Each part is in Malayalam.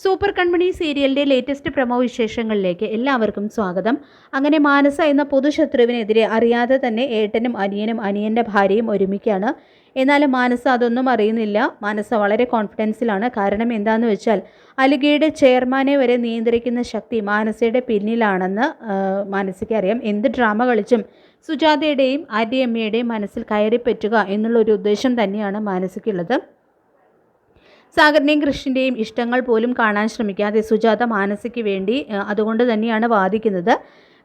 സൂപ്പർ കൺമണി സീരിയലിൻ്റെ ലേറ്റസ്റ്റ് പ്രമോ വിശേഷങ്ങളിലേക്ക് എല്ലാവർക്കും സ്വാഗതം. അങ്ങനെ മാനസ എന്ന പൊതുശത്രുവിനെതിരെ അറിയാതെ തന്നെ ഏട്ടനും അനിയനും അനിയൻ്റെ ഭാര്യയും ഒരുമിക്കാണ്. എന്നാലും മാനസ അതൊന്നും അറിയുന്നില്ല. മാനസ വളരെ കോൺഫിഡൻസിലാണ്. കാരണം എന്താണെന്ന് വെച്ചാൽ അലിഗയുടെ ചെയർമാനെ വരെ നിയന്ത്രിക്കുന്ന ശക്തി മാനസയുടെ പിന്നിലാണെന്ന് മാനസയ്ക്ക് അറിയാം. എന്ത് ഡ്രാമ കളിച്ചും സുജാതയുടെയും ആര്യമ്മയുടെയും മനസ്സിൽ കയറിപ്പറ്റുക എന്നുള്ളൊരു ഉദ്ദേശം തന്നെയാണ് മാനസയ്ക്കുള്ളത്. സാഗറിൻ്റെയും കൃഷ്ണൻ്റെയും ഇഷ്ടങ്ങൾ പോലും കാണാൻ ശ്രമിക്കാതെ സുജാത മാനസയ്ക്ക് വേണ്ടി അതുകൊണ്ട് തന്നെയാണ് വാദിക്കുന്നത്.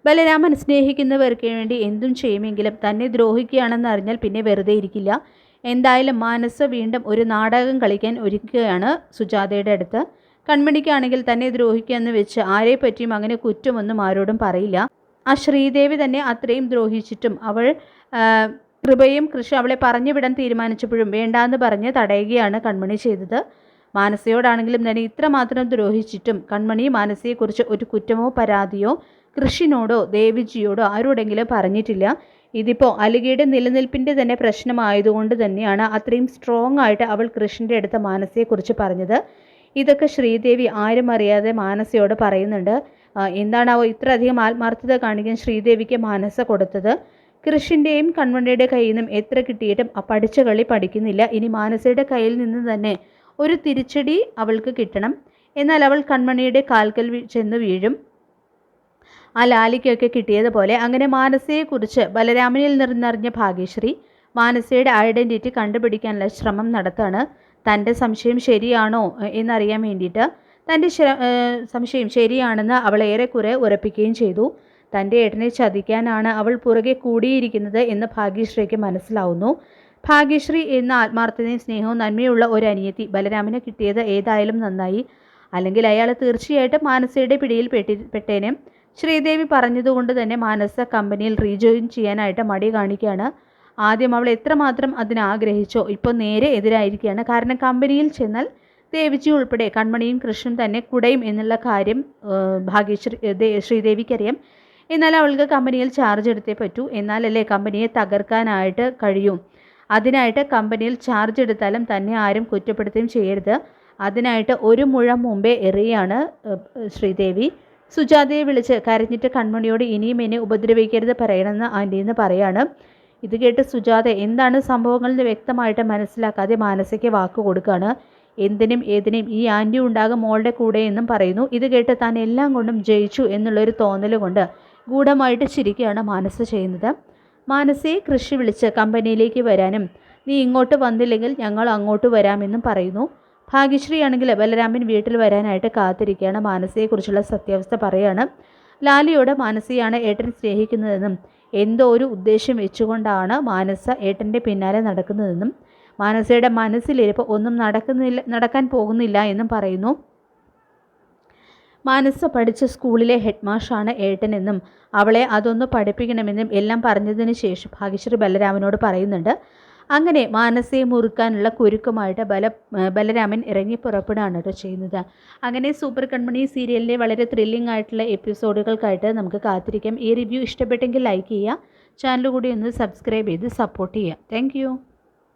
ബലരാമൻ സ്നേഹിക്കുന്നവർക്ക് വേണ്ടി എന്തും ചെയ്യുമെങ്കിലും തന്നെ ദ്രോഹിക്കുകയാണെന്ന് അറിഞ്ഞാൽ പിന്നെ വെറുതെ ഇരിക്കില്ല. എന്തായാലും മാനസ വീണ്ടും ഒരു നാടകം കളിക്കാൻ ഒരുക്കുകയാണ് സുജാതയുടെ അടുത്ത്. കൺമണിക്കാണെങ്കിൽ തന്നെ ദ്രോഹിക്കുക എന്ന് വെച്ച് ആരെ പറ്റിയും അങ്ങനെ കുറ്റമൊന്നും ആരോടും പറയില്ല. ആ ശ്രീദേവി തന്നെ അത്രയും ദ്രോഹിച്ചിട്ടും അവൾ കൃപയും കൃഷി അവളെ പറഞ്ഞു വിടാൻ തീരുമാനിച്ചപ്പോഴും വേണ്ടാന്ന് പറഞ്ഞ് തടയുകയാണ് കൺമണി ചെയ്തത്. മാനസയോടാണെങ്കിലും തന്നെ ഇത്രമാത്രം ദ്രോഹിച്ചിട്ടും കൺമണി മാനസയെക്കുറിച്ച് ഒരു കുറ്റമോ പരാതിയോ കൃഷിനോടോ ദേവിജിയോടോ ആരോടെങ്കിലും പറഞ്ഞിട്ടില്ല. ഇതിപ്പോൾ അലിഗയുടെ നിലനിൽപ്പിൻ്റെ തന്നെ പ്രശ്നമായതുകൊണ്ട് തന്നെയാണ് അത്രയും സ്ട്രോങ് ആയിട്ട് അവൾ കൃഷ്ണൻ്റെ അടുത്ത് മാനസയെക്കുറിച്ച് പറഞ്ഞത്. ഇതൊക്കെ ശ്രീദേവി ആരും അറിയാതെ മാനസയോട് പറയുന്നുണ്ട്. എന്താണാവോ ഇത്രയധികം ആത്മാർത്ഥത കാണിക്കാൻ ശ്രീദേവിക്ക് മാനസ കൊടുത്തത്? കൃഷിൻ്റെയും കൺമണിയുടെ കയ്യിൽ നിന്നും എത്ര കിട്ടിയിട്ടും ആ പഠിച്ച കളി പഠിക്കുന്നില്ല. ഇനി മാനസയുടെ കയ്യിൽ നിന്ന് തന്നെ ഒരു തിരിച്ചടി അവൾക്ക് കിട്ടണം. എന്നാൽ അവൾ കൺമണിയുടെ കാൽക്കൽ ചെന്ന് വീഴും. ആ ലാലിക്കൊക്കെ കിട്ടിയതുപോലെ. അങ്ങനെ മാനസയെക്കുറിച്ച് ബലരാമനിൽ നിന്നറിഞ്ഞ ഭാഗ്യശ്രീ മാനസയുടെ ഐഡൻറ്റിറ്റി കണ്ടുപിടിക്കാനുള്ള ശ്രമം നടത്താണ്. തൻ്റെ സംശയം ശരിയാണോ എന്നറിയാൻ വേണ്ടിയിട്ട് തൻ്റെ സംശയം ശരിയാണെന്ന് അവൾ ഏറെക്കുറെ ഉറപ്പിക്കുകയും ചെയ്തു. തൻ്റെ ഏട്ടനെ ചതിക്കാനാണ് അവൾ പുറകെ കൂടിയിരിക്കുന്നത് എന്ന് ഭാഗ്യശ്രീക്ക് മനസ്സിലാവുന്നു. ഭാഗ്യശ്രീ എന്ന ആത്മാർത്ഥതയും സ്നേഹവും നന്മയുള്ള ഒരു അനിയത്തി ബലരാമന് കിട്ടിയത് ഏതായാലും നന്നായി. അല്ലെങ്കിൽ അയാൾ തീർച്ചയായിട്ടും മാനസയുടെ പിടിയിൽ പെട്ടേനെ. ശ്രീദേവി പറഞ്ഞതുകൊണ്ട് തന്നെ മാനസ കമ്പനിയിൽ റീജോയിൻ ചെയ്യാനായിട്ട് മടി കാണിക്കുകയാണ്. ആദ്യം അവൾ എത്രമാത്രം അതിനാഗ്രഹിച്ചോ ഇപ്പോൾ നേരെ എതിരായിരിക്കുകയാണ്. കാരണം കമ്പനിയിൽ ചെന്നാൽ ദേവിജി ഉൾപ്പെടെ കൺമണിയും കൃഷ്ണൻ തന്നെ കുടയും എന്നുള്ള കാര്യം ശ്രീദേവിക്കറിയാം. എന്നാൽ അവൾക്ക് കമ്പനിയിൽ ചാർജ് എടുത്തേ പറ്റൂ. എന്നാലല്ലേ കമ്പനിയെ തകർക്കാനായിട്ട് കഴിയും. അതിനായിട്ട് കമ്പനിയിൽ ചാർജ് എടുത്താലും തന്നെ ആരും കുറ്റപ്പെടുത്തുകയും ചെയ്യരുത്. അതിനായിട്ട് ഒരു മുഴം മുമ്പേ എറിയാണ് ശ്രീദേവി. സുജാതയെ വിളിച്ച് കരഞ്ഞിട്ട് കൺമണിയോട് ഇനിയും എന്നെ ഉപദ്രവിക്കരുത് പറയണമെന്ന് ആൻറ്റിന്ന് പറയാണ്. ഇത് കേട്ട് സുജാത എന്താണ് സംഭവങ്ങളെന്ന് വ്യക്തമായിട്ട് മനസ്സിലാക്കാതെ മാനസയ്ക്ക് വാക്ക് കൊടുക്കുകയാണ്. എന്തിനും ഏതിനും ഈ ആൻറ്റി ഉണ്ടാകും മോളുടെ കൂടെ എന്നും പറയുന്നു. ഇത് കേട്ട് താൻ എല്ലാം കൊണ്ടും ജയിച്ചു എന്നുള്ളൊരു തോന്നൽ കൊണ്ട് ഗൂഢമായിട്ട് ചിരിക്കുകയാണ് മാനസ ചെയ്യുന്നത്. മാനസയെ കൃഷി വിളിച്ച് കമ്പനിയിലേക്ക് വരാനും നീ ഇങ്ങോട്ട് വന്നില്ലെങ്കിൽ ഞങ്ങൾ അങ്ങോട്ട് വരാമെന്നും പറയുന്നു. ഭാഗ്യശ്രീ ആണെങ്കിൽ ബലരാമൻ വീട്ടിൽ വരാനായിട്ട് കാത്തിരിക്കുകയാണ്. മാനസയെക്കുറിച്ചുള്ള സത്യാവസ്ഥ പറയാണ്. ലാലിയോട് മാനസയാണ് ഏട്ടൻ സ്നേഹിക്കുന്നതെന്നും എന്തോ ഒരു ഉദ്ദേശം വെച്ചുകൊണ്ടാണ് മാനസ ഏട്ടൻ്റെ പിന്നാലെ നടക്കുന്നതെന്നും മാനസയുടെ മനസ്സിലിരിപ്പോൾ ഒന്നും നടക്കാൻ പോകുന്നില്ല എന്നും പറയുന്നു. മാനസ പഠിച്ച സ്കൂളിലെ ഹെഡ് മാഷാണ് ഏട്ടനെന്നും അവളെ അതൊന്ന് പഠിപ്പിക്കണമെന്നും എല്ലാം പറഞ്ഞതിന് ശേഷം ഭാഗ്യശ്രീ ബലരാമനോട് പറയുന്നുണ്ട്. അങ്ങനെ മാനസയെ മുറുക്കാനുള്ള കുരുക്കുമായിട്ട് ബലരാമൻ ഇറങ്ങി പുറപ്പെടുകയാണ് കേട്ടോ ചെയ്യുന്നത്. അങ്ങനെ സൂപ്പർ കൺമണി സീരിയലിലെ വളരെ ത്രില്ലിംഗ് ആയിട്ടുള്ള എപ്പിസോഡുകൾക്കായിട്ട് നമുക്ക് കാത്തിരിക്കാം. ഈ റിവ്യൂ ഇഷ്ടപ്പെട്ടെങ്കിൽ ലൈക്ക് ചെയ്യുക, ചാനൽ കൂടി ഒന്ന് സബ്സ്ക്രൈബ് ചെയ്ത് സപ്പോർട്ട് ചെയ്യുക. താങ്ക്